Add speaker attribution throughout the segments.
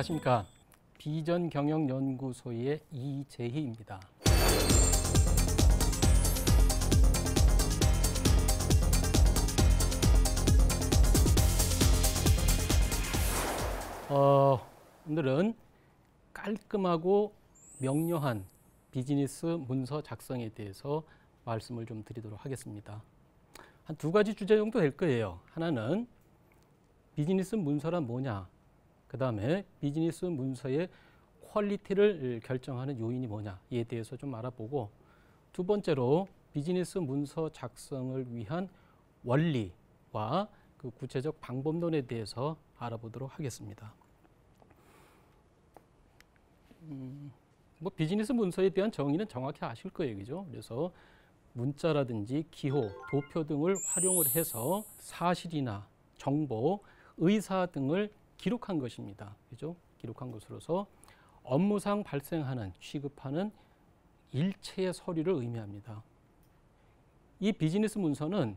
Speaker 1: 안녕하십니까. 비전경영연구소의 이재희입니다. 오늘은 깔끔하고 명료한 비즈니스 문서 작성에 대해서 말씀을 좀 드리도록 하겠습니다. 한 두 가지 주제 정도 될 거예요. 하나는 비즈니스 문서란 뭐냐, 그 다음에 비즈니스 문서의 퀄리티를 결정하는 요인이 뭐냐에 대해서 좀 알아보고, 두 번째로 비즈니스 문서 작성을 위한 원리와 그 구체적 방법론에 대해서 알아보도록 하겠습니다. 비즈니스 문서에 대한 정의는 정확히 아실 거예요, 그죠? 그래서 문자라든지 기호, 도표 등을 활용을 해서 사실이나 정보, 의사 등을 기록한 것입니다, 그죠? 기록한 것으로서 업무상 발생하는, 취급하는 일체의 서류를 의미합니다. 이 비즈니스 문서는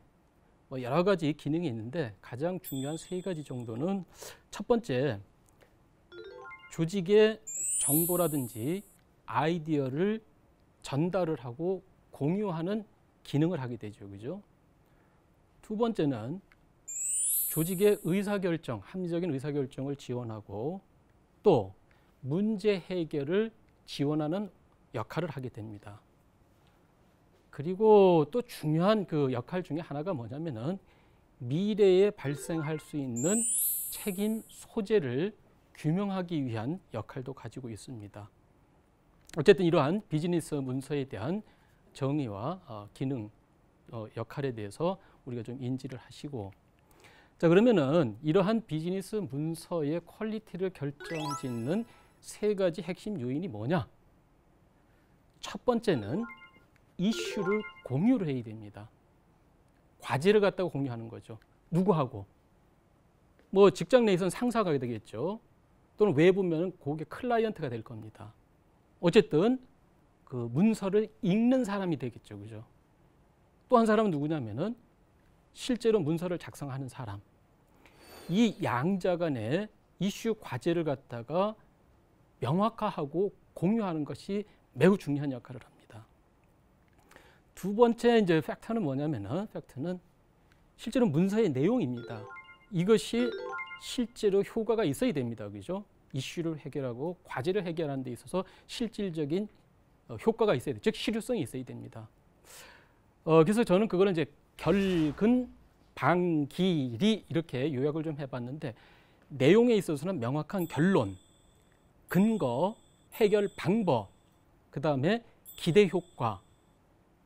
Speaker 1: 여러 가지 기능이 있는데 가장 중요한 세 가지 정도는, 첫 번째, 조직의 정보라든지 아이디어를 전달을 하고 공유하는 기능을 하게 되죠, 그죠? 두 번째는 조직의 의사결정, 합리적인 의사결정을 지원하고 또 문제 해결을 지원하는 역할을 하게 됩니다. 그리고 또 중요한 그 역할 중에 하나가 뭐냐면은 미래에 발생할 수 있는 책임 소재를 규명하기 위한 역할도 가지고 있습니다. 어쨌든 이러한 비즈니스 문서에 대한 정의와 기능, 역할에 대해서 우리가 좀 인지를 하시고, 자, 그러면은 이러한 비즈니스 문서의 퀄리티를 결정짓는 세 가지 핵심 요인이 뭐냐? 첫 번째는 이슈를 공유를 해야 됩니다. 과제를 갖다가 공유하는 거죠. 누구하고? 직장 내에서는 상사가 되겠죠. 또는 외부면 고객 클라이언트가 될 겁니다. 어쨌든 그 문서를 읽는 사람이 되겠죠, 그죠? 또 한 사람은 누구냐면은 실제로 문서를 작성하는 사람. 이 양자 간의 이슈 과제를 갖다가 명확화하고 공유하는 것이 매우 중요한 역할을 합니다. 두 번째 이제 팩터는 뭐냐면은, 팩터는 실제로 문서의 내용입니다. 이것이 실제로 효과가 있어야 됩니다, 그죠? 이슈를 해결하고 과제를 해결하는 데 있어서 실질적인 효과가 있어야 돼요. 즉 실효성이 있어야 됩니다. 그래서 저는 그거를 이제 결근, 방기리 이렇게 요약을 좀 해봤는데, 내용에 있어서는 명확한 결론, 근거, 해결 방법, 그 다음에 기대 효과,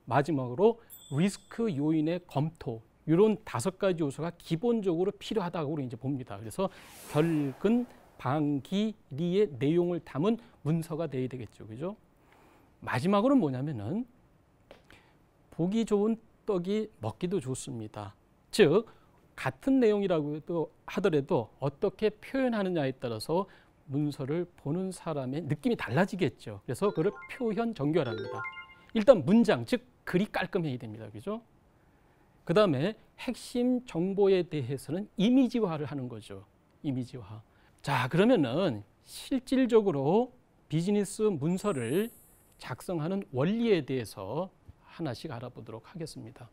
Speaker 1: 마지막으로 리스크 요인의 검토, 이런 5가지 요소가 기본적으로 필요하다고 이제 봅니다. 그래서 결근, 방기리의 내용을 담은 문서가 돼야 되겠죠, 그죠? 마지막으로는 뭐냐면은 보기 좋은 떡이 먹기도 좋습니다. 즉 같은 내용이라고 하더라도 어떻게 표현하느냐에 따라서 문서를 보는 사람의 느낌이 달라지겠죠. 그래서 그걸 표현 정교화합니다. 일단 문장, 즉 글이 깔끔해야 됩니다, 그죠? 그 다음에 핵심 정보에 대해서는 이미지화를 하는 거죠. 이미지화. 자, 그러면은 실질적으로 비즈니스 문서를 작성하는 원리에 대해서 하나씩 알아보도록 하겠습니다.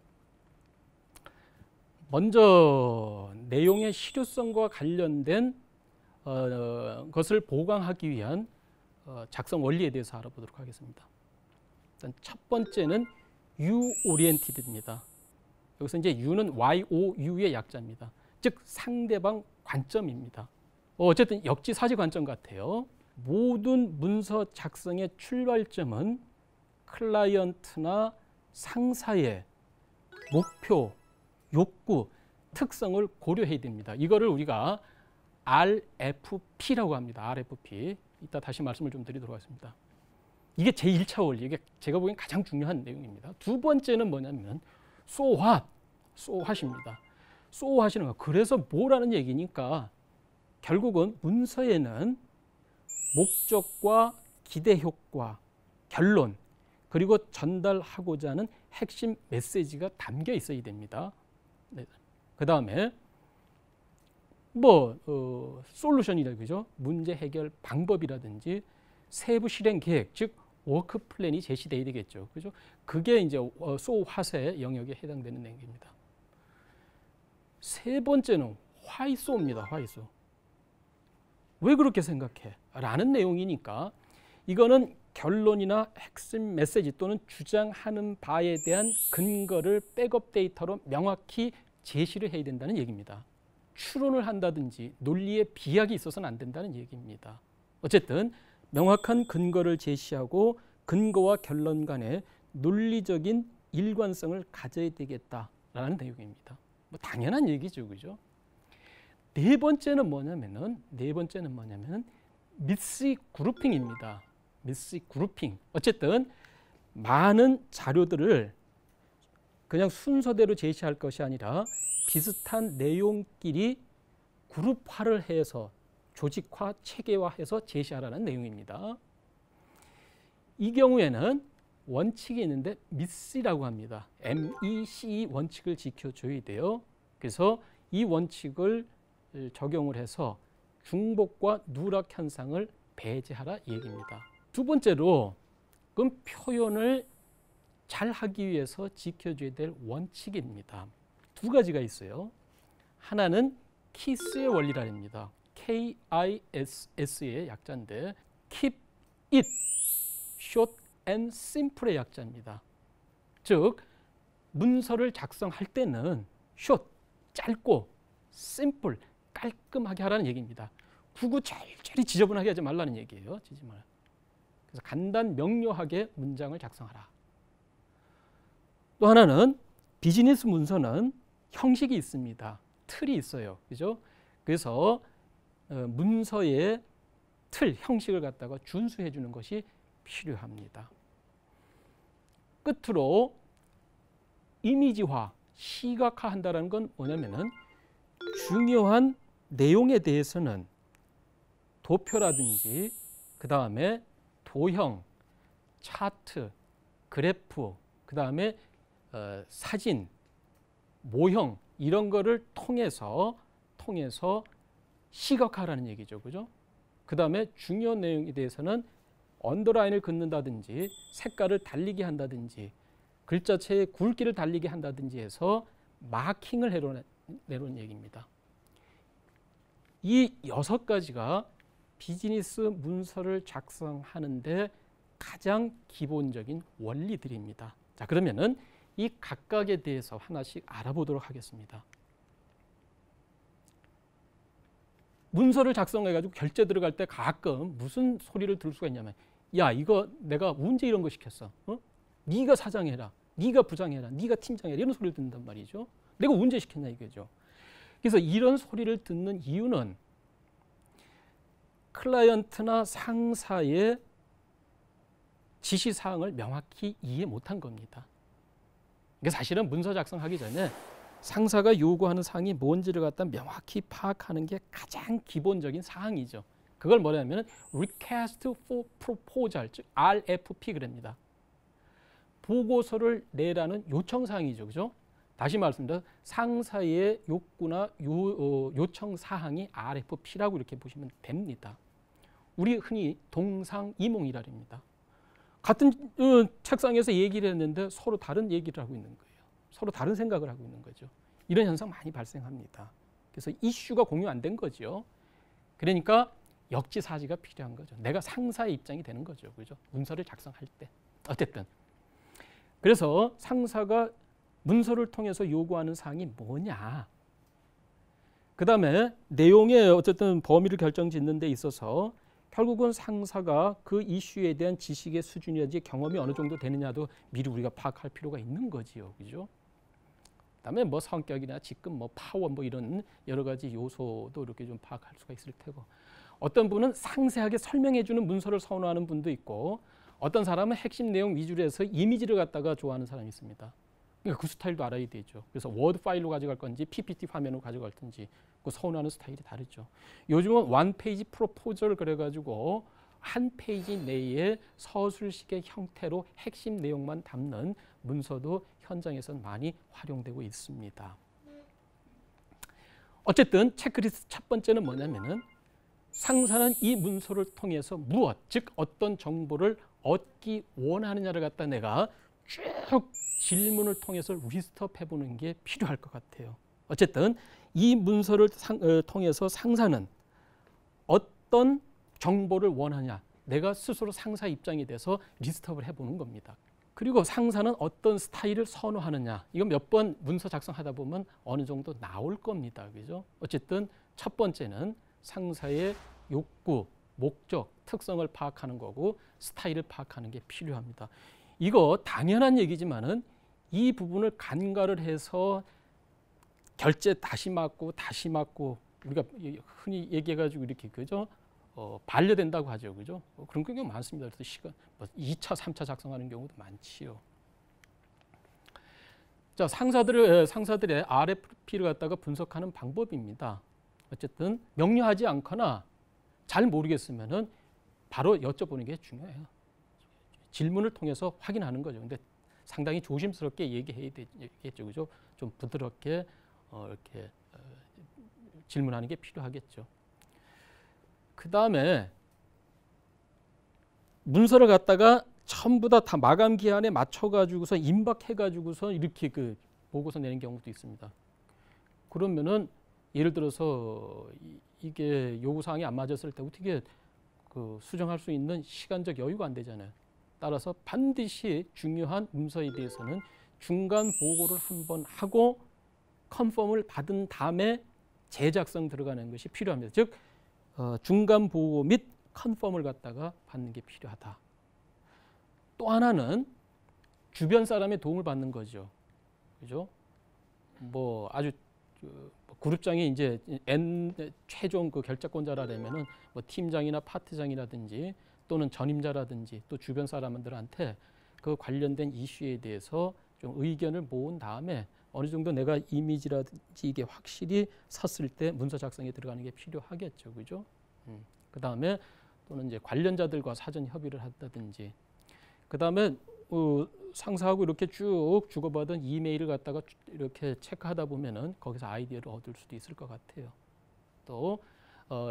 Speaker 1: 먼저 내용의 실효성과 관련된 것을 보강하기 위한 작성 원리에 대해서 알아보도록 하겠습니다. 일단 첫 번째는 U 오리엔티드입니다. 여기서 이제 U는 YOU의 약자입니다. 즉 상대방 관점입니다. 어쨌든 역지사지 관점 같아요. 모든 문서 작성의 출발점은 클라이언트나 상사의 목표, 욕구, 특성을 고려해야 됩니다. 이거를 우리가 RFP라고 합니다. RFP. 이따 다시 말씀을 좀 드리도록 하겠습니다. 이게 제1차 원리, 이게 제가 보기엔 가장 중요한 내용입니다. 두 번째는 뭐냐면 So what? So what입니다. So what이는 거. 그래서 뭐라는 얘기니까 결국은 문서에는 목적과 기대 효과, 결론, 그리고 전달하고자 하는 핵심 메시지가 담겨 있어야 됩니다. 네. 그 다음에 솔루션이라 그죠? 문제 해결 방법이라든지 세부 실행 계획, 즉 워크 플랜이 제시돼야 되겠죠. 그죠? 그게 이제 소화세 영역에 해당되는 내용입니다. 세 번째는 why so입니다. why so. 왜 그렇게 생각해? 라는 내용이니까 이거는 결론이나 핵심 메시지 또는 주장하는 바에 대한 근거를 백업 데이터로 명확히 제시를 해야 된다는 얘기입니다. 추론을 한다든지 논리에 비약이 있어서는 안 된다는 얘기입니다. 어쨌든 명확한 근거를 제시하고 근거와 결론 간의 논리적인 일관성을 가져야 되겠다라는 내용입니다. 뭐 당연한 얘기죠, 그죠? 네 번째는 뭐냐면은 미스 그룹핑입니다. 미스 그룹핑. 어쨌든 많은 자료들을 그냥 순서대로 제시할 것이 아니라 비슷한 내용끼리 그룹화를 해서 조직화, 체계화해서 제시하라는 내용입니다. 이 경우에는 원칙이 있는데 MEC라고 합니다. MEC 원칙을 지켜줘야 돼요. 그래서 이 원칙을 적용을 해서 중복과 누락 현상을 배제하라 얘기입니다. 두 번째로 그럼 표현을 잘 하기 위해서 지켜줘야 될 원칙입니다. 두 가지가 있어요. 하나는 KISS의 원리랍니다. KISS의 약자인데 Keep it short and simple의 약자입니다. 즉 문서를 작성할 때는 short, 짧고 simple, 깔끔하게 하라는 얘기입니다. 구구절절히 지저분하게 하지 말라는 얘기예요. 지지 말아요. 그래서 간단 명료하게 문장을 작성하라. 또 하나는 비즈니스 문서는 형식이 있습니다. 틀이 있어요. 그죠? 그래서 문서의 틀, 형식을 갖다가 준수해 주는 것이 필요합니다. 끝으로 이미지화, 시각화한다는 건 뭐냐면은 중요한 내용에 대해서는 도표라든지 그 다음에 도형, 차트, 그래프, 그 다음에 사진, 모형 이런 거를 통해서 시각화라는 얘기죠. 그죠? 그 다음에 중요한 내용에 대해서는 언더라인을 긋는다든지 색깔을 달리게 한다든지 글자체의 굵기를 달리게 한다든지 해서 마킹을 해놓은 얘기입니다. 이 6가지가 비즈니스 문서를 작성하는데 가장 기본적인 원리들입니다. 자, 그러면은 이 각각에 대해서 하나씩 알아보도록 하겠습니다. 문서를 작성해가지고 결제 들어갈 때 가끔 무슨 소리를 들을 수가 있냐면 야, 이거 내가 언제 이런 거 시켰어? 네가 사장해라, 네가 부장해라, 네가 팀장해라 이런 소리를 듣는단 말이죠. 내가 언제 시켰냐 이거죠. 그래서 이런 소리를 듣는 이유는 클라이언트나 상사의 지시사항을 명확히 이해 못한 겁니다. 그러니까 사실은 문서 작성하기 전에 상사가 요구하는 사항이 뭔지를 갖다 명확히 파악하는 게 가장 기본적인 사항이죠. 그걸 뭐냐면 Request for Proposal, 즉 RFP 그럽니다. 보고서를 내라는 요청사항이죠. 그죠? 다시 말씀드려 상사의 욕구나 요청 사항이 RFP라고 이렇게 보시면 됩니다. 우리 흔히 동상이몽이라 합니다. 같은 책상에서 얘기를 했는데 서로 다른 얘기를 하고 있는 거예요. 서로 다른 생각을 하고 있는 거죠. 이런 현상 많이 발생합니다. 그래서 이슈가 공유 안 된 거죠. 그러니까 역지사지가 필요한 거죠. 내가 상사의 입장이 되는 거죠. 그죠? 문서를 작성할 때. 어쨌든. 그래서 상사가 문서를 통해서 요구하는 사항이 뭐냐. 그 다음에 내용의 어쨌든 범위를 결정짓는 데 있어서 결국은 상사가 그 이슈에 대한 지식의 수준이라든지 경험이 어느 정도 되느냐도 미리 우리가 파악할 필요가 있는 거지요. 그죠? 그다음에 뭐 성격이나 직급, 뭐 파워, 뭐 이런 여러 가지 요소도 이렇게 좀 파악할 수가 있을 테고, 어떤 분은 상세하게 설명해주는 문서를 선호하는 분도 있고, 어떤 사람은 핵심 내용 위주로 해서 이미지를 갖다가 좋아하는 사람이 있습니다. 그러니까 그 스타일도 알아야 되죠. 그래서 워드 파일로 가져갈 건지 PPT 화면으로 가져갈 건지 그 선호하는 스타일이 다르죠. 요즘은 원 페이지 프로포절 그래가지고 한 페이지 내에 서술식의 형태로 핵심 내용만 담는 문서도 현장에서는 많이 활용되고 있습니다. 어쨌든 체크리스트 첫 번째는 뭐냐면은 상사는 이 문서를 통해서 무엇, 즉 어떤 정보를 얻기 원하느냐를 갖다 내가 쭉 질문을 통해서 리스트업 해보는 게 필요할 것 같아요. 어쨌든 이 문서를 통해서 상사는 어떤 정보를 원하냐, 내가 스스로 상사 입장에 대해서 리스트업을 해보는 겁니다. 그리고 상사는 어떤 스타일을 선호하느냐, 이건 몇 번 문서 작성하다 보면 어느 정도 나올 겁니다. 그죠? 어쨌든 첫 번째는 상사의 욕구, 목적, 특성을 파악하는 거고 스타일을 파악하는 게 필요합니다. 이거 당연한 얘기지만은 이 부분을 간과를 해서 결제 다시 맞고 우리가 흔히 얘기해가지고 이렇게 그죠? 반려된다고 하죠, 그죠? 그런 경우 많습니다. 그래서 시간 2차, 3차 작성하는 경우도 많지요. 자, 상사들의 RFP를 갖다가 분석하는 방법입니다. 어쨌든 명료하지 않거나 잘 모르겠으면은 바로 여쭤보는 게 중요해요. 질문을 통해서 확인하는 거죠. 근데 상당히 조심스럽게 얘기해야 되겠죠, 그죠? 좀 부드럽게 이렇게 질문하는 게 필요하겠죠. 그 다음에 문서를 갖다가 전부 다 마감 기한에 맞춰가지고서 임박해가지고서 이렇게 그 보고서 내는 경우도 있습니다. 그러면은 예를 들어서 이게 요구사항이 안 맞았을 때 어떻게 그 수정할 수 있는 시간적 여유가 안 되잖아요. 따라서 반드시 중요한 문서에 대해서는 중간 보고를 한번 하고 컨펌을 받은 다음에 재작성 들어가는 것이 필요합니다. 즉 중간 보고 및 컨펌을 갖다가 받는 게 필요하다. 또 하나는 주변 사람의 도움을 받는 거죠. 그죠? 뭐 아주 그룹장이 이제 최종 그 결재권자라면은 뭐 팀장이나 파트장이라든지 또는 전임자라든지 또 주변 사람들한테 그 관련된 이슈에 대해서 좀 의견을 모은 다음에 어느 정도 내가 이미지라든지 이게 확실히 섰을 때 문서 작성에 들어가는 게 필요하겠죠, 그죠? 그 다음에 또는 이제 관련자들과 사전 협의를 한다든지, 그 다음에 상사하고 이렇게 쭉 주고받은 이메일을 갖다가 이렇게 체크하다 보면은 거기서 아이디어를 얻을 수도 있을 것 같아요. 또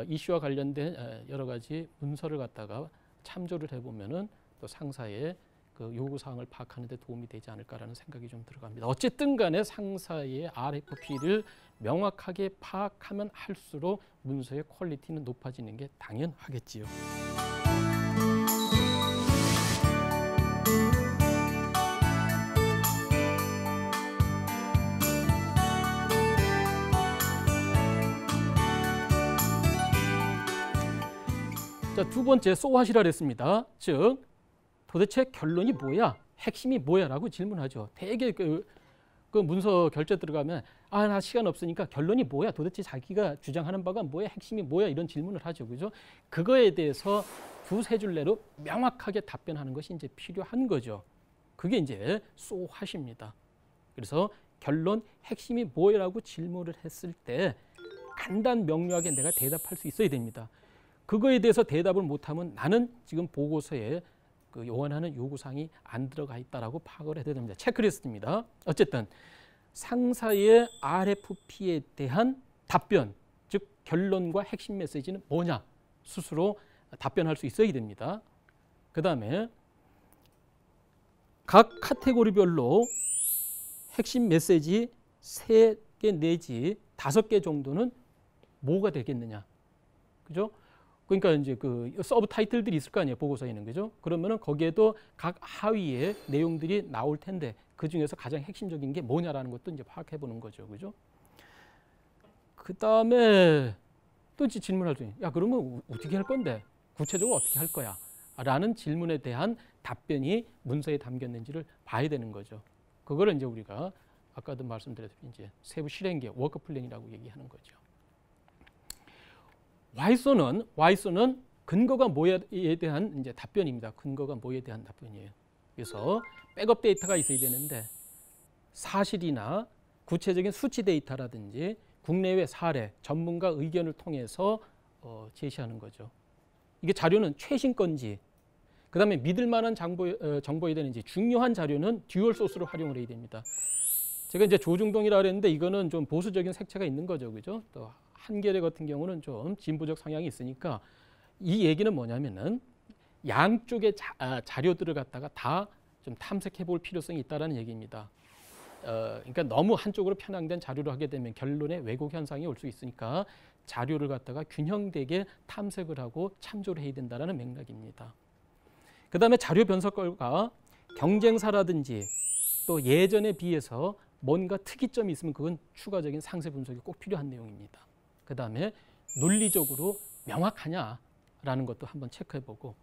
Speaker 1: 이슈와 관련된 여러 가지 문서를 갖다가 참조를 해보면은 또 상사의 그 요구사항을 파악하는 데 도움이 되지 않을까라는 생각이 좀 들어갑니다. 어쨌든 간에 상사의 RFP를 명확하게 파악하면 할수록 문서의 퀄리티는 높아지는 게 당연하겠지요. 자, 두 번째 소화시라 그랬습니다. 즉 도대체 결론이 뭐야? 핵심이 뭐야? 라고 질문하죠. 되게 그 문서 결제 들어가면 나 시간 없으니까 결론이 뭐야? 도대체 자기가 주장하는 바가 뭐야? 핵심이 뭐야? 이런 질문을 하죠. 그죠? 그거에 대해서 두세 줄 내로 명확하게 답변하는 것이 이제 필요한 거죠. 그게 이제 소화시입니다. 그래서 결론, 핵심이 뭐야라고 질문을 했을 때 간단 명료하게 내가 대답할 수 있어야 됩니다. 그거에 대해서 대답을 못하면 나는 지금 보고서에 그 원하는 요구사항이 안 들어가 있다라고 파악을 해야 됩니다. 체크리스트입니다. 어쨌든 상사의 RFP에 대한 답변, 즉 결론과 핵심 메시지는 뭐냐 스스로 답변할 수 있어야 됩니다. 그 다음에 각 카테고리별로 핵심 메시지 3개 내지 5개 정도는 뭐가 되겠느냐, 그죠? 그러니까 이제 그 서브 타이틀들이 있을 거 아니에요, 보고서에는. 그죠? 그러면은 거기에도 각 하위에 내용들이 나올 텐데 그 중에서 가장 핵심적인 게 뭐냐라는 것도 이제 파악해 보는 거죠. 그죠? 그 다음에 또 이제 질문할 수 있는, 야, 그러면 어떻게 할 건데? 구체적으로 어떻게 할 거야? 라는 질문에 대한 답변이 문서에 담겼는지를 봐야 되는 거죠. 그거를 이제 우리가 아까도 말씀드렸듯이 이제 세부 실행계, 워크 플랜이라고 얘기하는 거죠. Y소는 근거가 뭐에 대한 이제 답변입니다. 근거가 뭐에 대한 답변이에요. 그래서 백업 데이터가 있어야 되는데 사실이나 구체적인 수치 데이터라든지 국내외 사례, 전문가 의견을 통해서 제시하는 거죠. 이게 자료는 최신 건지, 그 다음에 믿을 만한 정보에 되는지, 중요한 자료는 듀얼 소스로 활용을 해야 됩니다. 제가 이제 조중동이라 그랬는데 이거는 좀 보수적인 색채가 있는 거죠, 그죠? 또 한겨레 같은 경우는 좀 진보적 성향이 있으니까 이 얘기는 뭐냐면은 양쪽의 자료들을 갖다가 다 좀 탐색해 볼 필요성이 있다라는 얘기입니다. 그러니까 너무 한쪽으로 편향된 자료를 하게 되면 결론에 왜곡 현상이 올 수 있으니까 자료를 갖다가 균형되게 탐색을 하고 참조를 해야 된다라는 맥락입니다. 그 다음에 자료 분석과 경쟁사라든지 또 예전에 비해서 뭔가 특이점이 있으면 그건 추가적인 상세 분석이 꼭 필요한 내용입니다. 그 다음에 논리적으로 명확하냐라는 것도 한번 체크해보고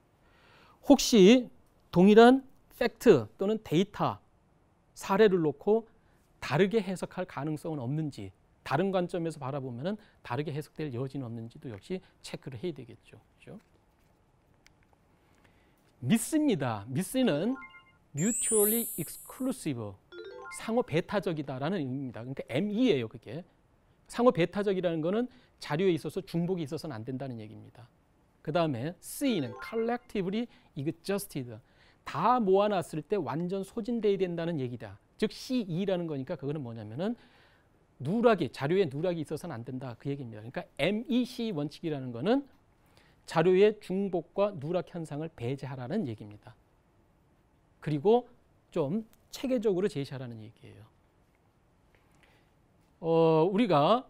Speaker 1: 혹시 동일한 팩트 또는 데이터 사례를 놓고 다르게 해석할 가능성은 없는지 다른 관점에서 바라보면 다르게 해석될 여지는 없는지도 역시 체크를 해야 되겠죠. 그렇죠? 미스입니다. 미스는 mutually exclusive, 상호 배타적이다라는 의미입니다. 그러니까 ME예요, 그게. 상호 배타적이라는 거는 자료에 있어서 중복이 있어서는 안 된다는 얘기입니다. 그 다음에 C는 collectively exhausted, 다 모아놨을 때 완전 소진돼야 된다는 얘기다. 즉 CE라는 거니까 그거는 뭐냐면은 자료에 누락이 있어서는 안 된다, 그 얘기입니다. 그러니까 MEC 원칙이라는 거는 자료의 중복과 누락 현상을 배제하라는 얘기입니다. 그리고 좀 체계적으로 제시하라는 얘기예요. 우리가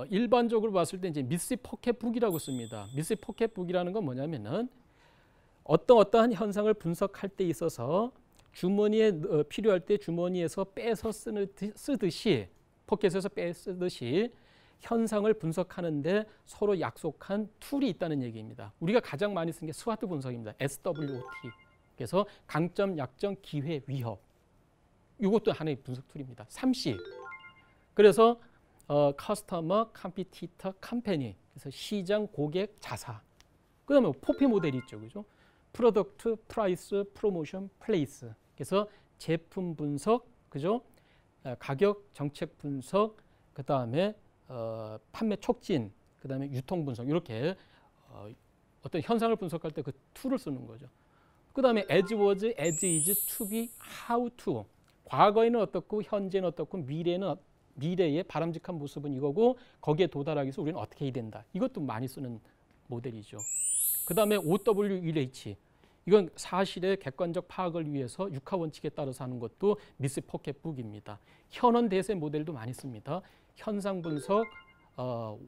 Speaker 1: 일반적으로 봤을 때 이제 미스 포켓북이라고 씁니다. 미스 포켓북이라는 건 뭐냐면은 어떠한 현상을 분석할 때 있어서 주머니에 필요할 때 주머니에서 빼서 쓰듯이 포켓에서 쓰듯이 현상을 분석하는데 서로 약속한 툴이 있다는 얘기입니다. 우리가 가장 많이 쓴 게 스와트 분석입니다. SWOT. 그래서 강점, 약점, 기회, 위협. 이것도 하나의 분석 툴입니다. 3C. 그래서 커스터머, 컴피티터, 컴퍼니. 그래서 시장, 고객, 자사. 그다음에 포피 모델이 있죠, 그죠? 프로덕트, 프라이스, 프로모션, 플레이스. 그래서 제품 분석, 그죠? 가격, 정책 분석, 그다음에 판매 촉진, 그다음에 유통 분석, 이렇게 어떤 현상을 분석할 때 그 툴을 쓰는 거죠. 그다음에 as was, as is, to be, how to. 과거에는 어떻고 현재는 어떻고 미래의 바람직한 모습은 이거고 거기에 도달하기 위해서 우리는 어떻게 해야 된다. 이것도 많이 쓰는 모델이죠. 그다음에 OWEH. 이건 사실의 객관적 파악을 위해서 육하 원칙에 따라서 하는 것도 미스 포켓북입니다. 현원 대세 모델도 많이 씁니다. 현상 분석,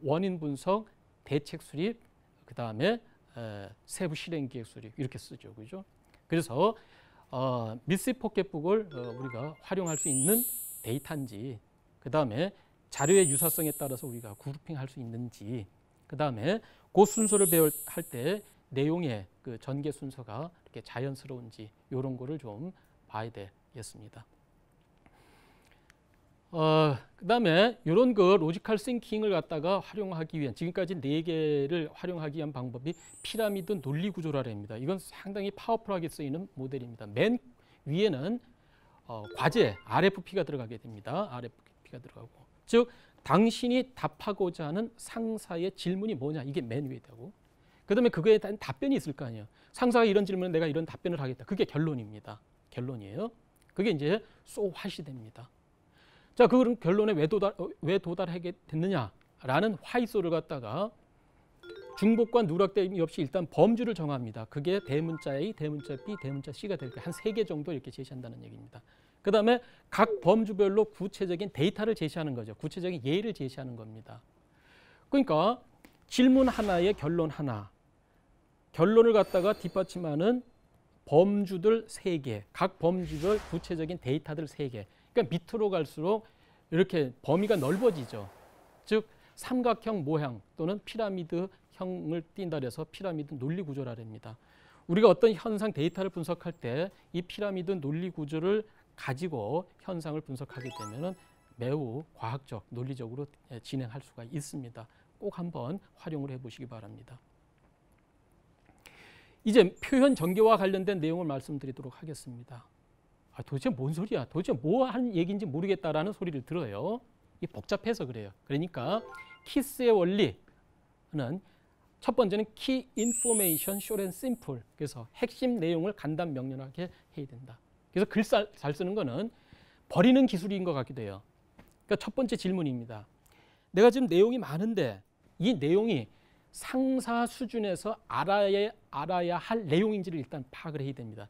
Speaker 1: 원인 분석, 대책 수립, 그다음에 세부 실행 계획 수립 이렇게 쓰죠, 그죠? 그래서 미스 포켓북을 우리가 활용할 수 있는 데이터인지, 그다음에 자료의 유사성에 따라서 우리가 그룹핑할 수 있는지, 그다음에 그 순서를 할 때 내용의 그 전개 순서가 이렇게 자연스러운지 이런 거를 좀 봐야 되겠습니다. 그다음에 이런 그 로지컬 싱킹을 갖다가 활용하기 위한 지금까지 4개를 활용하기 위한 방법이 피라미드 논리 구조라랍니다. 이건 상당히 파워풀하게 쓰이는 모델입니다. 맨 위에는 과제 RFP가 들어가게 됩니다. RFP가 들어가고, 즉 당신이 답하고자 하는 상사의 질문이 뭐냐, 이게 맨 위에 되고, 그다음에 그거에 대한 답변이 있을 거 아니에요. 상사가 이런 질문에 내가 이런 답변을 하겠다. 그게 결론입니다. 결론이에요. 그게 이제 so what이 됩니다. 자, 그 결론에 왜 도달하게 됐느냐라는 why소를 갖다가 중복과 누락됨이 없이 일단 범주를 정합니다. 그게 대문자 A, 대문자 B, 대문자 C가 될 때 한 3개 정도 이렇게 제시한다는 얘기입니다. 그 다음에 각 범주별로 구체적인 데이터를 제시하는 거죠. 구체적인 예를 제시하는 겁니다. 그러니까 질문 하나에 결론 하나, 결론을 갖다가 뒷받침하는 범주들 3개, 각 범주별 구체적인 데이터들 3개. 그러니까 밑으로 갈수록 이렇게 범위가 넓어지죠. 즉 삼각형 모양 또는 피라미드형을 띈다 그래서 피라미드 논리 구조라랍니다. 우리가 어떤 현상 데이터를 분석할 때 이 피라미드 논리 구조를 가지고 현상을 분석하게 되면 매우 과학적, 논리적으로 진행할 수가 있습니다. 꼭 한번 활용을 해보시기 바랍니다. 이제 표현 전개와 관련된 내용을 말씀드리도록 하겠습니다. 도대체 뭔 소리야? 도대체 뭐 하는 얘기인지 모르겠다라는 소리를 들어요. 이게 복잡해서 그래요. 그러니까 키스의 원리는 첫 번째는 Key Information Short and Simple. 그래서 핵심 내용을 간단 명료하게 해야 된다. 그래서 글 잘 쓰는 거는 버리는 기술인 것 같기도 해요. 그러니까 첫 번째 질문입니다. 내가 지금 내용이 많은데 이 내용이 상사 수준에서 알아야 할 내용인지를 일단 파악을 해야 됩니다.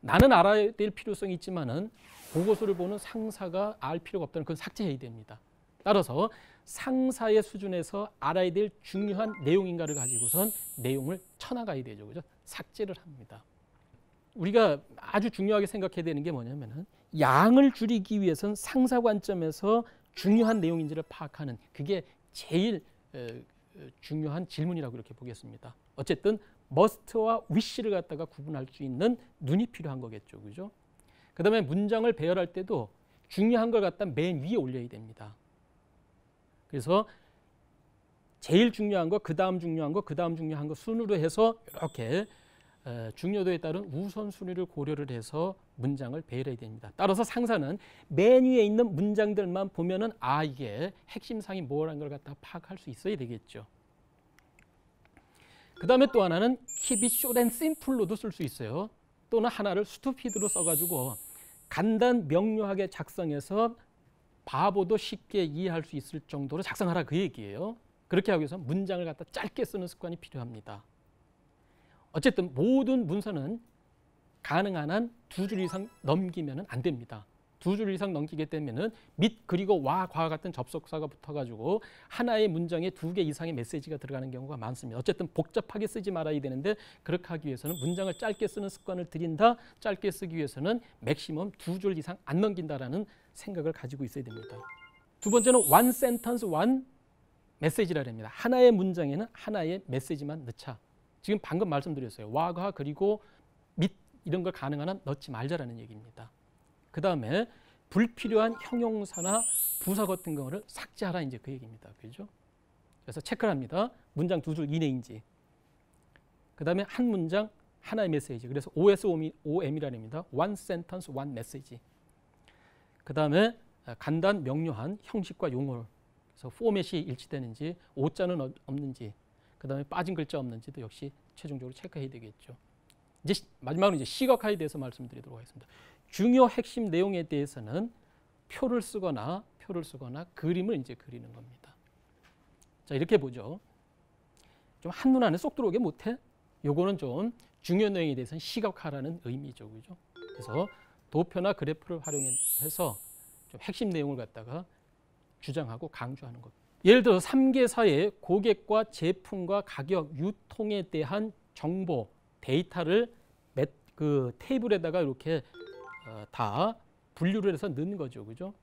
Speaker 1: 나는 알아야 될 필요성이 있지만은 보고서를 보는 상사가 알 필요가 없다는 건 삭제해야 됩니다. 따라서 상사의 수준에서 알아야 될 중요한 내용인가를 가지고선 내용을 쳐나가야 되죠. 그죠? 삭제를 합니다. 우리가 아주 중요하게 생각해야 되는 게 뭐냐면은 양을 줄이기 위해서는 상사 관점에서 중요한 내용인지를 파악하는 그게 제일 중요한 질문이라고 이렇게 보겠습니다. 어쨌든 must와 wish를 갖다가 구분할 수 있는 눈이 필요한 거겠죠. 그죠? 그 다음에 문장을 배열할 때도 중요한 걸 갖다 맨 위에 올려야 됩니다. 그래서 제일 중요한 거, 그 다음 중요한 거, 그 다음 중요한 거 순으로 해서 이렇게 중요도에 따른 우선순위를 고려를 해서 문장을 배열해야 됩니다. 따라서 상사는 맨 위에 있는 문장들만 보면은 아 이게 핵심상이 뭐라는 걸 갖다 파악할 수 있어야 되겠죠. 그 다음에 또 하나는 keep it short and simple로도 쓸 수 있어요. 또는 하나를 stupid로 써가지고 간단 명료하게 작성해서 바보도 쉽게 이해할 수 있을 정도로 작성하라 그 얘기예요. 그렇게 하기 위해서 문장을 갖다 짧게 쓰는 습관이 필요합니다. 어쨌든 모든 문서는 가능한 한 2줄 이상 넘기면 안 됩니다. 2줄 이상 넘기게 되면은 및 그리고 와, 과와 같은 접속사가 붙어가지고 하나의 문장에 2개 이상의 메시지가 들어가는 경우가 많습니다. 어쨌든 복잡하게 쓰지 말아야 되는데 그렇게 하기 위해서는 문장을 짧게 쓰는 습관을 들인다. 짧게 쓰기 위해서는 맥시멈 2줄 이상 안 넘긴다라는 생각을 가지고 있어야 됩니다. 두 번째는 one sentence, one message라고 합니다. 하나의 문장에는 하나의 메시지만 넣자. 지금 방금 말씀드렸어요. 와가 그리고 및 이런 걸 가능한 한 넣지 말자라는 얘기입니다. 그 다음에 불필요한 형용사나 부사 같은 거를 삭제하라 이제 그 얘기입니다. 그죠? 그래서 체크를 합니다. 문장 2줄 이내인지. 그 다음에 한 문장 하나의 메시지. 그래서 OSOM이라는 겁니다. One sentence, one message. 그 다음에 간단 명료한 형식과 용어를. 그래서 포맷이 일치되는지, 오자는 없는지, 그 다음에 빠진 글자 없는지도 역시 최종적으로 체크해야 되겠죠. 이제 마지막으로 이제 시각화에 대해서 말씀드리도록 하겠습니다. 중요 핵심 내용에 대해서는 표를 쓰거나 그림을 이제 그리는 겁니다. 자, 이렇게 보죠. 좀 한눈 안에 쏙 들어오게 못해? 요거는 좀 중요 내용에 대해서는 시각화라는 의미죠. 그죠? 그래서 도표나 그래프를 활용해서 좀 핵심 내용을 갖다가 주장하고 강조하는 것. 예를 들어서 3개사의 고객과 제품과 가격, 유통에 대한 정보, 데이터를 그 테이블에다가 이렇게 다 분류를 해서 넣는 거죠. 그죠?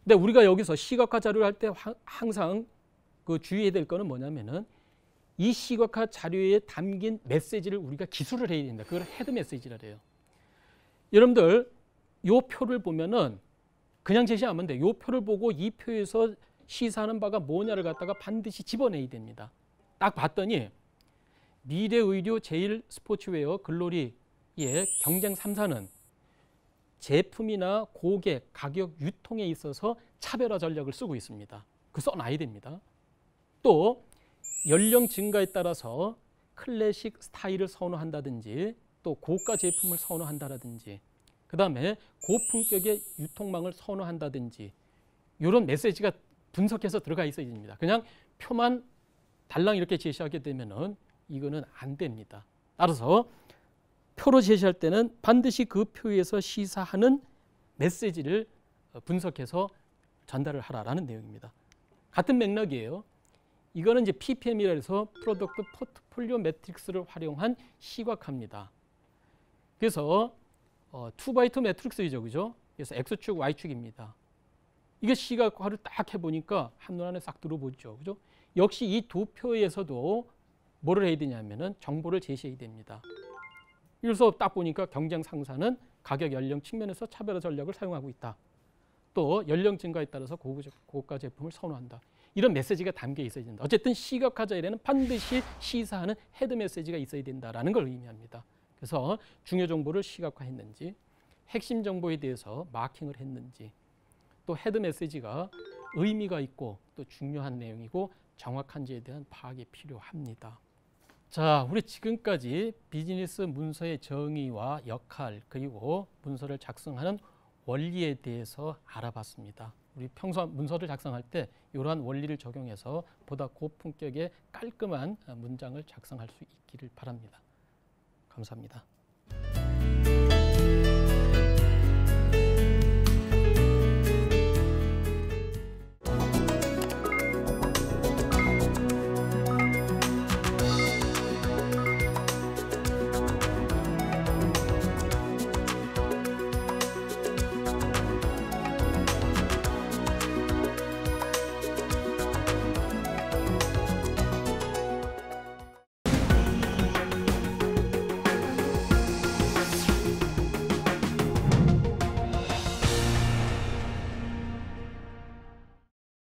Speaker 1: 근데 우리가 여기서 시각화 자료를 할 때 항상 그 주의해야 될 거는 뭐냐면은 이 시각화 자료에 담긴 메시지를 우리가 기술을 해야 됩니다. 그걸 헤드 메시지라 해요. 여러분들 요 표를 보면은 그냥 제시하면 돼. 요 표를 보고 이 표에서 시사하는 바가 뭐냐를 갖다가 반드시 집어내야 됩니다. 딱 봤더니 미래의료, 제일 스포츠웨어, 글로리의 경쟁 3사는 제품이나 고객, 가격, 유통에 있어서 차별화 전략을 쓰고 있습니다. 그 써놔야 됩니다. 또 연령 증가에 따라서 클래식 스타일을 선호한다든지 또 고가 제품을 선호한다든지 그 다음에 고품격의 유통망을 선호한다든지 이런 메시지가 분석해서 들어가 있어야 됩니다. 그냥 표만 달랑 이렇게 제시하게 되면은 이거는 안 됩니다. 따라서 표로 제시할 때는 반드시 그 표에서 시사하는 메시지를 분석해서 전달을 하라라는 내용입니다. 같은 맥락이에요. 이거는 이제 PPM이라 해서 프로덕트 포트폴리오 매트릭스를 활용한 시각화입니다. 그래서 2x2 매트릭스이죠. 그죠? 그래서 X축, Y축입니다. 이게 시각화를 딱 해보니까 한눈 안에 싹 들어보죠. 그죠? 역시 이 두 표에서도 뭐를 해야 되냐면은 정보를 제시해야 됩니다. 그래서 딱 보니까 경쟁 상사는 가격, 연령 측면에서 차별화 전략을 사용하고 있다. 또 연령 증가에 따라서 고가 제품을 선호한다. 이런 메시지가 담겨 있어야 된다. 어쨌든 시각화 자료에는 반드시 시사하는 헤드 메시지가 있어야 된다라는 걸 의미합니다. 그래서 중요 정보를 시각화했는지, 핵심 정보에 대해서 마킹을 했는지, 또 헤드 메시지가 의미가 있고 또 중요한 내용이고 정확한지에 대한 파악이 필요합니다. 자, 우리 지금까지 비즈니스 문서의 정의와 역할 그리고 문서를 작성하는 원리에 대해서 알아봤습니다. 우리 평소 문서를 작성할 때 이러한 원리를 적용해서 보다 고품격의 깔끔한 문장을 작성할 수 있기를 바랍니다. 감사합니다.